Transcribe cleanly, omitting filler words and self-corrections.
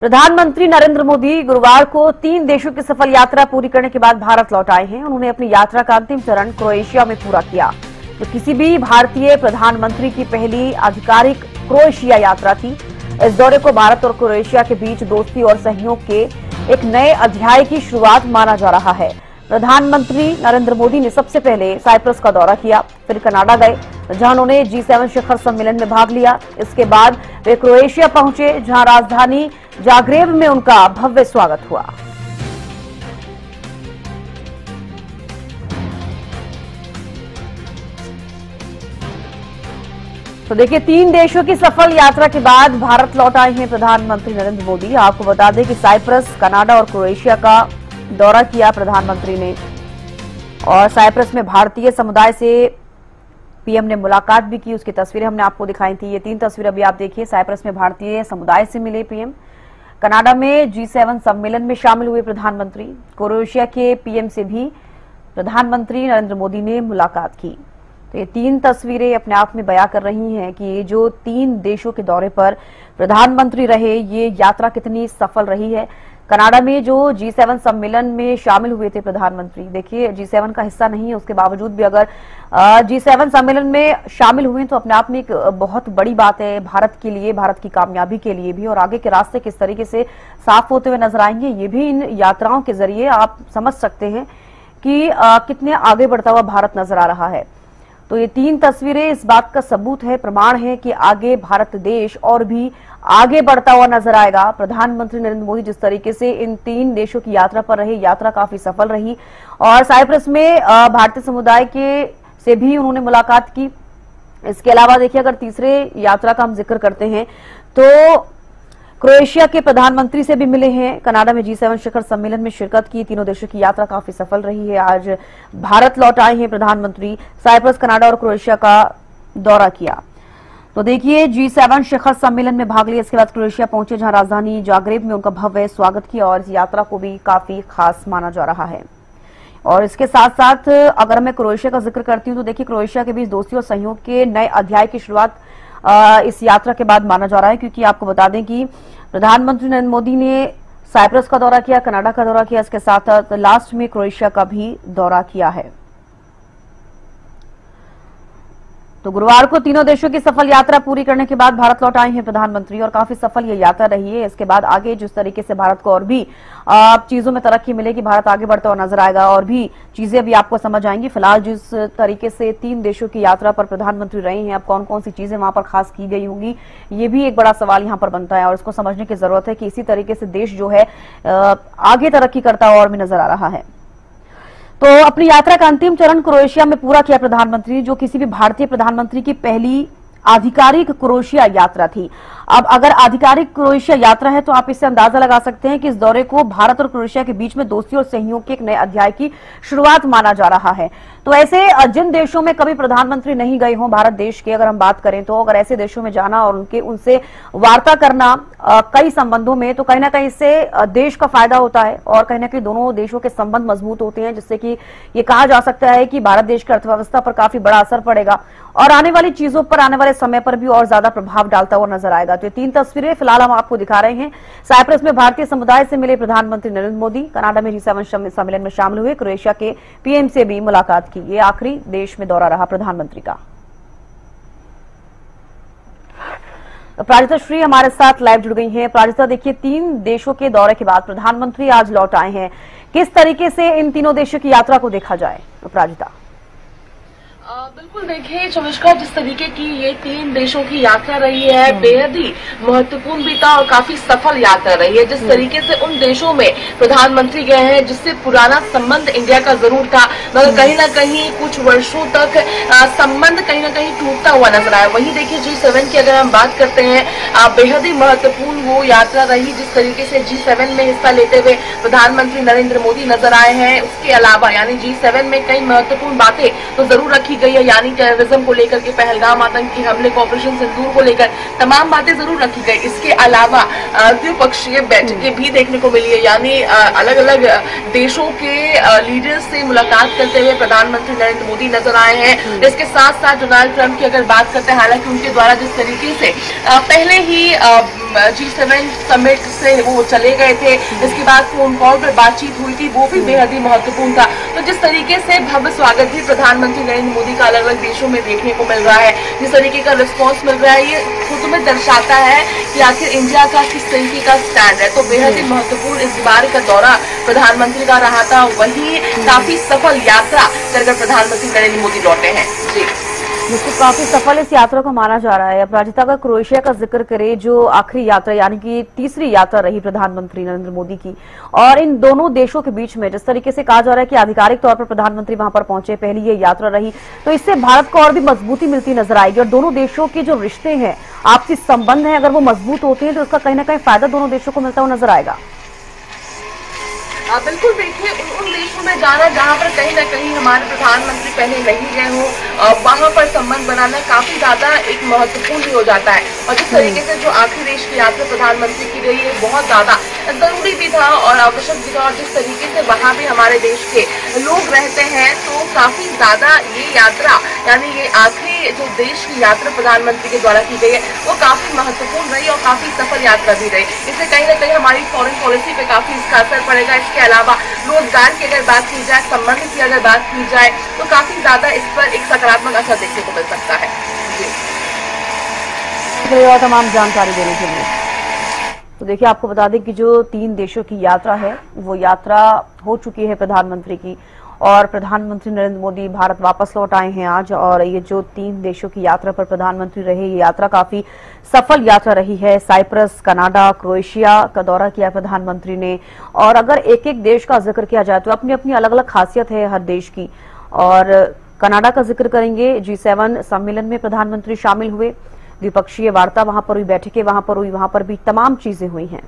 प्रधानमंत्री नरेंद्र मोदी गुरुवार को 3 देशों की सफल यात्रा पूरी करने के बाद भारत लौट आए हैं। उन्होंने अपनी यात्रा का अंतिम चरण क्रोएशिया में पूरा किया, जो किसी भी भारतीय प्रधानमंत्री की पहली आधिकारिक क्रोएशिया यात्रा थी। इस दौरे को भारत और क्रोएशिया के बीच दोस्ती और सहयोग के एक नए अध्याय की शुरुआत माना जा रहा है। प्रधानमंत्री नरेंद्र मोदी ने सबसे पहले साइप्रस का दौरा किया, फिर कनाडा गए, जहां उन्होंने G7 शिखर सम्मेलन में भाग लिया। इसके बाद वे क्रोएशिया पहुंचे, जहां राजधानी जाग्रेब में उनका भव्य स्वागत हुआ। तो देखिए, 3 देशों की सफल यात्रा के बाद भारत लौट आए हैं प्रधानमंत्री नरेंद्र मोदी। आपको बता दें कि साइप्रस, कनाडा और क्रोएशिया का दौरा किया प्रधानमंत्री ने, और साइप्रस में भारतीय समुदाय से पीएम ने मुलाकात भी की। उसकी तस्वीरें हमने आपको दिखाई थी। ये 3 तस्वीरें अभी आप देखिए। साइप्रस में भारतीय समुदाय से मिले पीएम, कनाडा में G7 सम्मेलन में शामिल हुए प्रधानमंत्री, क्रोएशिया के पीएम से भी प्रधानमंत्री नरेंद्र मोदी ने मुलाकात की। तो ये 3 तस्वीरें अपने आप में बयां कर रही हैं कि ये जो 3 देशों के दौरे पर प्रधानमंत्री रहे, ये यात्रा कितनी सफल रही है। कनाडा में जो G7 सम्मेलन में शामिल हुए थे प्रधानमंत्री, देखिए G7 का हिस्सा नहीं है, उसके बावजूद भी अगर G7 सम्मेलन में शामिल हुए तो अपने आप में एक बहुत बड़ी बात है भारत के लिए, भारत की कामयाबी के लिए भी। और आगे के रास्ते किस तरीके से साफ होते हुए नजर आएंगे, ये भी इन यात्राओं के जरिए आप समझ सकते हैं कि कितने आगे बढ़ता हुआ भारत नजर आ रहा है। तो ये 3 तस्वीरें इस बात का सबूत है, प्रमाण है कि आगे भारत देश और भी आगे बढ़ता हुआ नजर आएगा। प्रधानमंत्री नरेंद्र मोदी जिस तरीके से इन 3 देशों की यात्रा पर रहे, यात्रा काफी सफल रही। और साइप्रस में भारतीय समुदाय के से भी उन्होंने मुलाकात की। इसके अलावा देखिए, अगर तीसरे यात्रा का हम जिक्र करते हैं तो क्रोएशिया के प्रधानमंत्री से भी मिले हैं, कनाडा में G7 शिखर सम्मेलन में शिरकत की। तीनों देशों की यात्रा काफी सफल रही है। आज भारत लौट आए हैं प्रधानमंत्री, साइप्रस, कनाडा और क्रोएशिया का दौरा किया। तो देखिए, G7 शिखर सम्मेलन में भाग लिया, इसके बाद क्रोएशिया पहुंचे, जहां राजधानी जाग्रेब में उनका भव्य स्वागत किया और इस यात्रा को भी काफी खास माना जा रहा है। और इसके साथ साथ अगर मैं क्रोएशिया का जिक्र करती हूं तो देखिए, क्रोएशिया के बीच दोस्ती और सहयोग के नए अध्याय की शुरुआत इस यात्रा के बाद माना जा रहा है, क्योंकि आपको बता दें कि प्रधानमंत्री नरेंद्र मोदी ने साइप्रस का दौरा किया, कनाडा का दौरा किया, इसके साथ साथ लास्ट में क्रोएशिया का भी दौरा किया है। तो गुरुवार को तीनों देशों की सफल यात्रा पूरी करने के बाद भारत लौट आए हैं प्रधानमंत्री, और काफी सफल ये यात्रा रही है। इसके बाद आगे जिस तरीके से भारत को और भी चीजों में तरक्की मिलेगी, भारत आगे बढ़ता हुआ नजर आएगा और भी चीजें भी आपको समझ आएंगी। फिलहाल जिस तरीके से 3 देशों की यात्रा पर प्रधानमंत्री रहे हैं, अब कौन कौन सी चीजें वहां पर खास की गई होंगी, ये भी एक बड़ा सवाल यहाँ पर बनता है और इसको समझने की जरूरत है कि इसी तरीके से देश जो है आगे तरक्की करता हुआ और भी नजर आ रहा है। तो अपनी यात्रा का अंतिम चरण क्रोएशिया में पूरा किया प्रधानमंत्री, जो किसी भी भारतीय प्रधानमंत्री की पहली आधिकारिक क्रोएशिया यात्रा थी। अब अगर आधिकारिक क्रोएशिया यात्रा है तो आप इससे अंदाजा लगा सकते हैं कि इस दौरे को भारत और क्रोएशिया के बीच में दोस्ती और सहयोग के एक नए अध्याय की शुरुआत माना जा रहा है। तो ऐसे जिन देशों में कभी प्रधानमंत्री नहीं गए हों भारत देश के, अगर हम बात करें तो अगर ऐसे देशों में जाना और उनसे वार्ता करना कई संबंधों में, तो कहीं ना कहीं इससे देश का फायदा होता है और कहीं ना कहीं दोनों देशों के संबंध मजबूत होते हैं, जिससे कि ये कहा जा सकता है कि भारत देश की अर्थव्यवस्था पर काफी बड़ा असर पड़ेगा और आने वाली चीजों पर, आने वाले समय पर भी और ज्यादा प्रभाव डालता हुआ नजर आएगा। तो ये 3 तस्वीरें फिलहाल हम आपको दिखा रहे हैं। साइप्रस में भारतीय समुदाय से मिले प्रधानमंत्री नरेंद्र मोदी, कनाडा में G7 सम्मेलन में शामिल हुए, क्रोएशिया के पीएम से भी मुलाकात की। ये आखिरी देश में दौरा रहा प्रधानमंत्री का। प्राजिता श्री हमारे साथ लाइव जुड़ गई हैं। प्राजिता, देखिए, 3 देशों के दौरे के बाद प्रधानमंत्री आज लौट आए हैं, किस तरीके से इन तीनों देशों की यात्रा को देखा जाए? प्राजिता। बिल्कुल, देखिए चमिष्का, जिस तरीके की ये 3 देशों की यात्रा रही है, बेहद ही महत्वपूर्ण भी था और काफी सफल यात्रा रही है। जिस तरीके से उन देशों में प्रधानमंत्री गए हैं, जिससे पुराना संबंध इंडिया का जरूर था, मगर कहीं ना कहीं कुछ वर्षों तक संबंध कहीं ना कहीं टूटता हुआ नजर आया। वहीं देखिए, G7 की अगर हम बात करते हैं, बेहद ही महत्वपूर्ण वो यात्रा रही, जिस तरीके से G7 में हिस्सा लेते हुए प्रधानमंत्री नरेंद्र मोदी नजर आए हैं। उसके अलावा यानी G7 में कई महत्वपूर्ण बातें तो जरूर रखी गई है, यानी टेररिज्म को लेकर के, पहलगाम आतंकी हमले को, ऑपरेशन सिंदूर को लेकर तमाम बातें जरूर रखी गई। इसके अलावा द्विपक्षीय बैठकें भी देखने को मिली है, यानी अलग अलग देशों के लीडर्स से मुलाकात करते हुए प्रधानमंत्री नरेंद्र मोदी नजर आए हैं। इसके साथ साथ डोनाल्ड ट्रंप की अगर बात करते हैं, हालांकि उनके द्वारा जिस तरीके से पहले ही G7 समिट से वो चले गए थे। इसके बाद फोन कॉल पर बातचीत हुई थी, वो भी बेहद ही महत्वपूर्ण था। तो जिस तरीके से भव्य स्वागत भी प्रधानमंत्री नरेंद्र मोदी का अलग अलग देशों में देखने को मिल रहा है, जिस तरीके का रिस्पॉन्स मिल रहा है, ये खुद में दर्शाता है कि आखिर इंडिया का किस तरीके का स्टैंड है। तो बेहद ही महत्वपूर्ण इस बार का दौरा प्रधानमंत्री का रहा था, वही काफी सफल यात्रा कर प्रधानमंत्री नरेंद्र मोदी लौटे हैं। जी, जिसको काफी सफल इस यात्रा को माना जा रहा है। अपराजिता का क्रोएशिया का जिक्र करें, जो आखिरी यात्रा यानी कि तीसरी यात्रा रही प्रधानमंत्री नरेंद्र मोदी की, और इन दोनों देशों के बीच में जिस तरीके से कहा जा रहा है कि आधिकारिक तौर पर प्रधानमंत्री वहां पर पहुंचे, पहली ये यात्रा रही, तो इससे भारत को और भी मजबूती मिलती नजर आएगी। और दोनों देशों के जो रिश्ते हैं, आपसी संबंध है, अगर वो मजबूत होते हैं तो उसका कहीं ना कहीं फायदा दोनों देशों को मिलता हुआ नजर आएगा। बिल्कुल, देखिए उन देशों में जाना जहां पर कहीं ना कहीं हमारे प्रधानमंत्री पहले नहीं गए हों, वहां पर संबंध बनाना काफी ज्यादा एक महत्वपूर्ण भी हो जाता है। और जिस तरीके से जो आखिरी देश की यात्रा प्रधानमंत्री की रही है, बहुत ज्यादा जरूरी भी था और आवश्यक भी था। और जिस तरीके से वहां भी हमारे देश के लोग रहते हैं, तो काफी ज्यादा ये यात्रा यानी ये आखिरी जो देश की यात्रा प्रधानमंत्री के द्वारा की गई है, वो काफी महत्वपूर्ण रही और काफी सफल यात्रा भी रही। इससे कहीं ना कहीं हमारी फॉरेन पॉलिसी पे काफी इसका असर पड़ेगा। इसके अलावा रोजगार की अगर बात की जाए, संबंध की अगर बात की जाए, तो काफी ज्यादा इस पर एक सकारात्मक असर देखने को मिल सकता है। जी, और तमाम जानकारी देने के लिए तो देखिए, आपको बता दें कि जो 3 देशों की यात्रा है, वो यात्रा हो चुकी है प्रधानमंत्री की, और प्रधानमंत्री नरेंद्र मोदी भारत वापस लौट आए हैं आज। और ये जो 3 देशों की यात्रा पर प्रधानमंत्री रहे, ये यात्रा काफी सफल यात्रा रही है। साइप्रस, कनाडा, क्रोएशिया का दौरा किया प्रधानमंत्री ने। और अगर एक एक देश का जिक्र किया जाए तो अपनी अपनी अलग अलग खासियत है हर देश की। और कनाडा का जिक्र करेंगे, G7 सम्मेलन में प्रधानमंत्री शामिल हुए, द्विपक्षीय वार्ता वहां पर हुई, बैठकें वहां पर हुई, वहां पर भी तमाम चीजें हुई हैं।